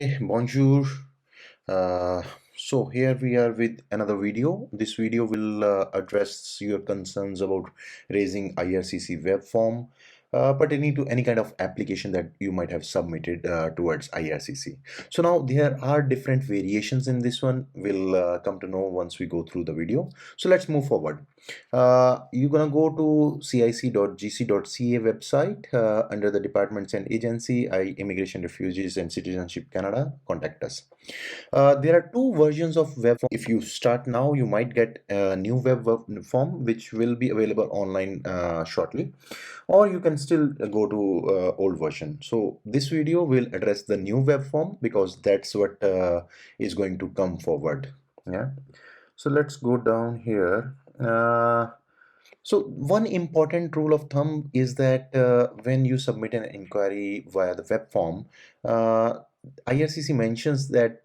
Bonjour. Uh, so here we are with another video. This video will address your concerns about raising IRCC web form pertaining to any kind of application that you might have submitted towards IRCC. So now there are different variations in this one. We'll come to know once we go through the video. So let's move forward. You're gonna go to cic.gc.ca website under the departments and agency, Immigration, Refugees and Citizenship Canada. Contact us. There are two versions of web form. If you start now, you might get a new web form which will be available online shortly, or you can still go to old version. So this video will address the new web form because that's what is going to come forward. Yeah. So let's go down here. So one important rule of thumb is that when you submit an inquiry via the web form, uh, IRCC mentions that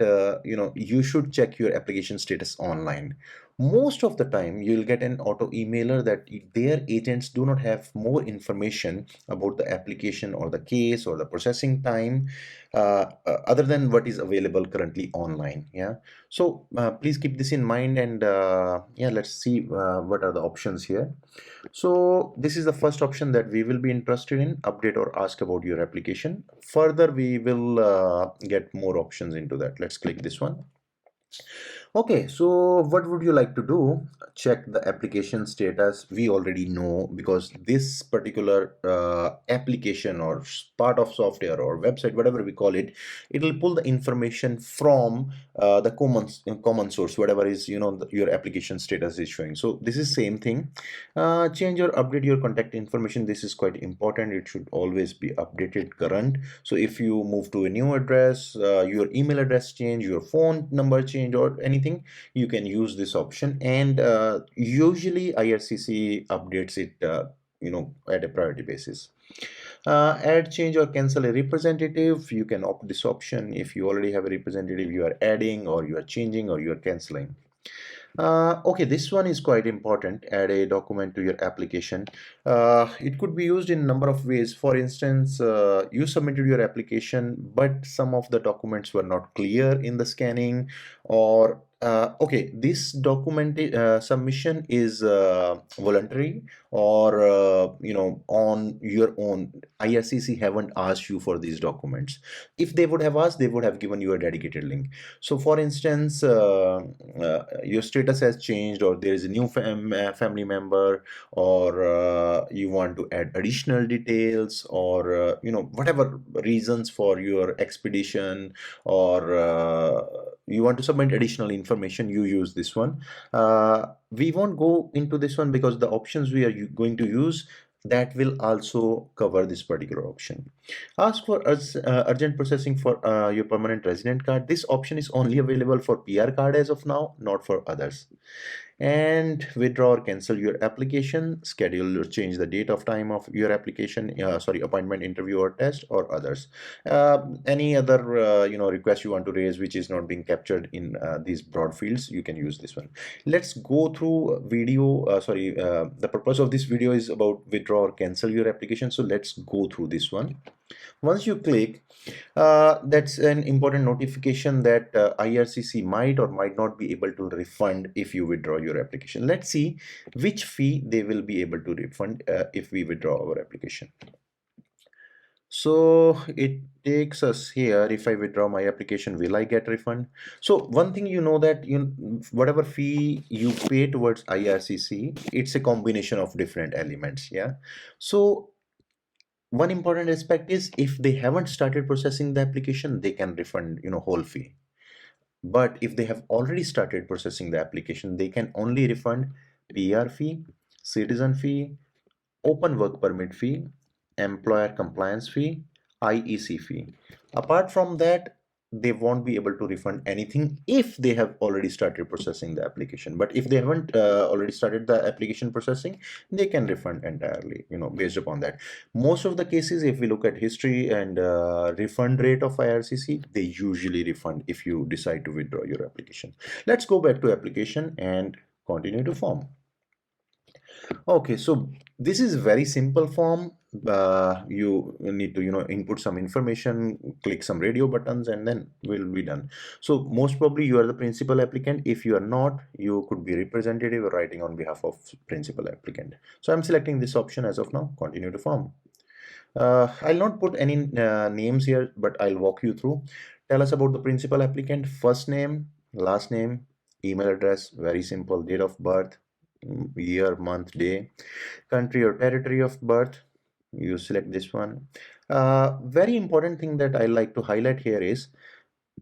you should check your application status online. Most of the time, you'll get an auto emailer that their agents do not have more information about the application or the case or the processing time other than what is available currently online. Yeah. So please keep this in mind, and yeah, let's see what are the options here. So this is the first option that we will be interested in: update or ask about your application. Further, we will get more options into that. Let's click this one. Okay, so what would you like to do? Check the application status. We already know, because this particular application or part of software or website, whatever we call it, it will pull the information from the common source, whatever is your application status is showing. So this is same thing. Change or update your contact information. This is quite important. It should always be updated current. So if you move to a new address, your email address change, your phone number change, or anything, you can use this option. And usually IRCC updates it at a priority basis. Add, change, or cancel a representative. You can opt this option. If you already have a representative, you are adding, or you are changing, or you are canceling. Okay, this one is quite important. Add a document to your application. It could be used in a number of ways. For instance, you submitted your application, but some of the documents were not clear in the scanning, or okay, this document submission is voluntary, or on your own. IRCC haven't asked you for these documents. If they would have asked, they would have given you a dedicated link. So for instance, your status has changed, or there is a new family member, or you want to add additional details, or whatever reasons for your expedition, or you want to submit additional information, you use this one. We won't go into this one because the options we are going to use, that will also cover this particular option. Ask for urgent processing for your permanent resident card. This option is only available for PR card as of now, not for others. And withdraw or cancel your application, schedule or change the date of time of your application, appointment, interview, or test, or others. Any other request you want to raise which is not being captured in these broad fields, you can use this one. Let's go through video. The purpose of this video is about withdraw or cancel your application, so let's go through this one. Once you click, that's an important notification that IRCC might or might not be able to refund if you withdraw your application. Let's see which fee they will be able to refund if we withdraw our application. So it takes us here. If I withdraw my application, will I get refund? So one thing, that whatever fee you pay towards IRCC, it's a combination of different elements. Yeah. So one important aspect is, if they haven't started processing the application, they can refund whole fee. But if they have already started processing the application, they can only refund PR fee, citizen fee, open work permit fee, employer compliance fee, IEC fee. Apart from that, they won't be able to refund anything if they have already started processing the application. But if they haven't already started the application processing, they can refund entirely, based upon that. Most of the cases, if we look at history and refund rate of IRCC, they usually refund if you decide to withdraw your application. Let's go back to application and continue to form. Okay, so this is very simple form. You need to, input some information, click some radio buttons, and then we'll be done. So most probably you are the principal applicant. If you are not, you could be representative or writing on behalf of principal applicant. So I'm selecting this option as of now, continue to form. I'll not put any names here, but I'll walk you through. Tell us about the principal applicant, first name, last name, email address, very simple, date of birth, year, month, day, country or territory of birth. You select this one. Very important thing that I like to highlight here is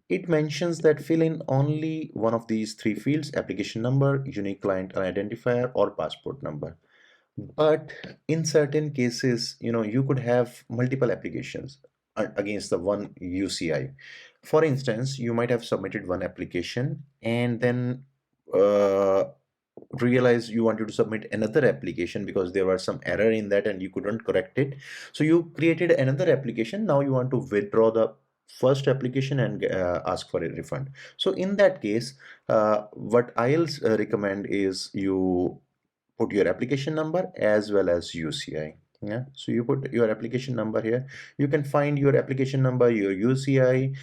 it mentions that fill in only one of these three fields: application number, unique client identifier, or passport number. But in certain cases, you could have multiple applications against the one UCI. For instance, you might have submitted one application and then uh, realize you wanted to submit another application because there was some error in that and you couldn't correct it. So you created another application. Now you want to withdraw the first application and ask for a refund. So in that case, what I'll recommend is you put your application number as well as UCI. Yeah, so you put your application number here. You can find your application number, your UCI,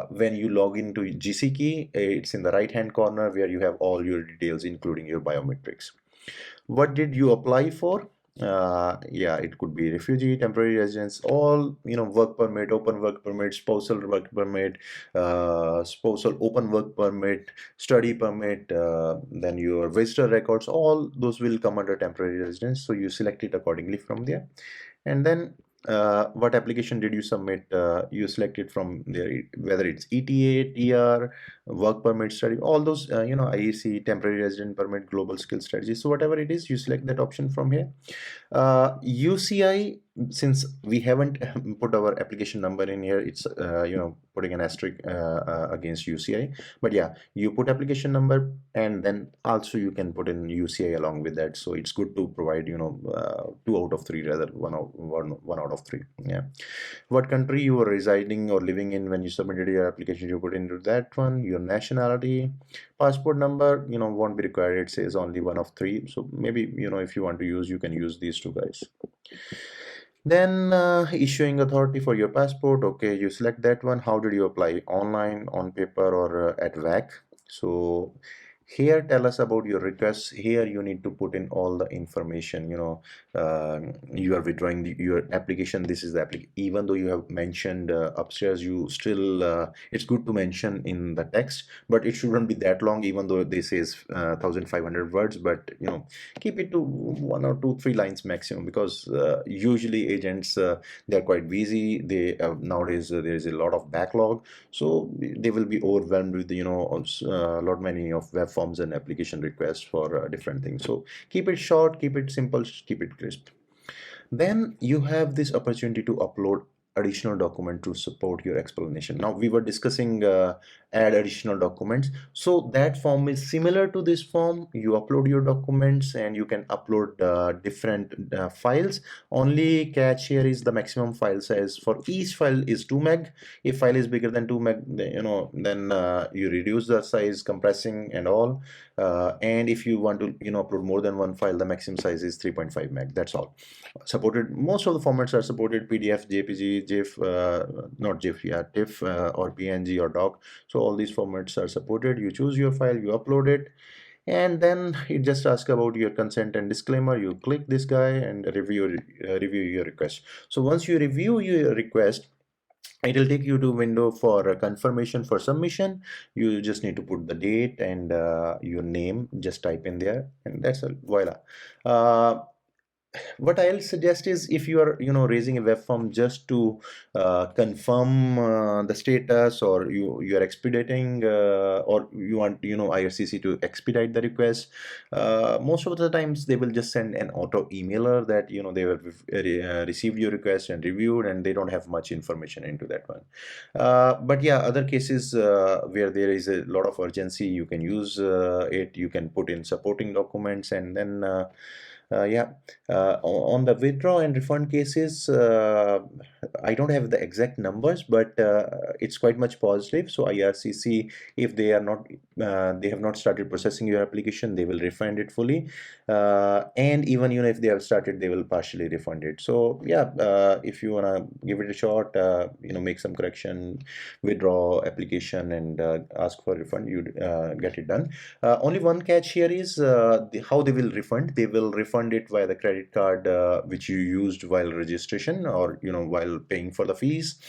when you log into GCKey. It's in the right hand corner where you have all your details, including your biometrics. What did you apply for? Yeah, it could be refugee, temporary residence, all, work permit, open work permit, spousal work permit, spousal open work permit, study permit, then your visitor records, all those will come under temporary residence. So you select it accordingly from there. And then what application did you submit? You select it from there, whether it's ETA, TR, work permit, study, all those, IEC, temporary resident permit, global skill strategy. So whatever it is, you select that option from here. UCI, since we haven't put our application number in here, it's putting an asterisk against UCI. But yeah, you put application number and then also you can put in UCI along with that. So it's good to provide 2 out of 3 rather one out of 3. Yeah. What country you were residing or living in when you submitted your application, you put into that one. Your nationality, passport number, won't be required. It says only one of 3. So maybe, if you want to use, you can use these two guys. Then issuing authority for your passport. Okay, you select that one. How did you apply? Online, on paper, or at VAC? So here, tell us about your requests. Here you need to put in all the information. You are withdrawing your application. This is the application. Even though you have mentioned upstairs, you still it's good to mention in the text, but it shouldn't be that long. Even though this is 1,500 words, but keep it to 1 or 2, 3 lines maximum, because usually agents they are quite busy. They nowadays there is a lot of backlog, so they will be overwhelmed with a lot many of web forms and application requests for different things. So keep it short, keep it simple, keep it crisp. Then you have this opportunity to upload additional document to support your explanation. Now we were discussing add additional documents. So that form is similar to this form. You upload your documents and you can upload different files. Only catch here is the maximum file size for each file is 2 meg. If file is bigger than 2 meg, then you reduce the size, compressing and all. And if you want to upload more than one file, the maximum size is 3.5 meg. That's all. Supported, most of the formats are supported: PDF, JPG, GIF, not GIF, yeah, TIFF, or PNG or doc. So all these formats are supported. You choose your file, you upload it, and then it just asks about your consent and disclaimer. You click this guy and review your request. So once you review your request, it will take you to window for a confirmation for submission. You just need to put the date and your name, just type in there, and that's all. Voila. What I'll suggest is, if you are raising a web form just to confirm the status, or you are expediting, or you want IRCC to expedite the request, most of the times they will just send an auto emailer that they have received your request and reviewed, and they don't have much information into that one. But yeah, other cases where there is a lot of urgency, you can use it. You can put in supporting documents, and then Yeah, on the withdraw and refund cases, I don't have the exact numbers, but it's quite much positive. So IRCC, if they are not, they have not started processing your application, they will refund it fully. And even if they have started, they will partially refund it. So yeah, if you wanna give it a shot, make some correction, withdraw application, and ask for refund, you get it done. Only one catch here is how they will refund. They will refund it via the credit card which you used while registration, or while paying for the fees.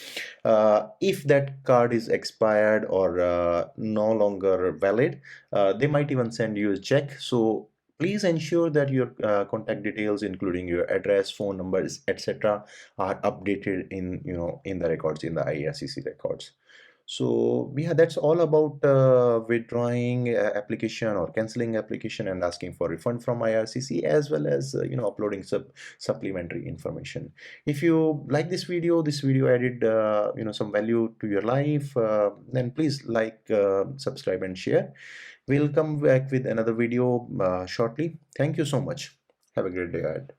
If that card is expired or no longer valid, they might even send you a check. So please ensure that your contact details, including your address, phone numbers, etc., are updated in the records, in the IRCC records. So yeah, that's all about withdrawing application or canceling application and asking for refund from IRCC, as well as uploading supplementary information. If you like this video added some value to your life, then please like, subscribe, and share. We'll come back with another video shortly. Thank you so much. Have a great day ahead.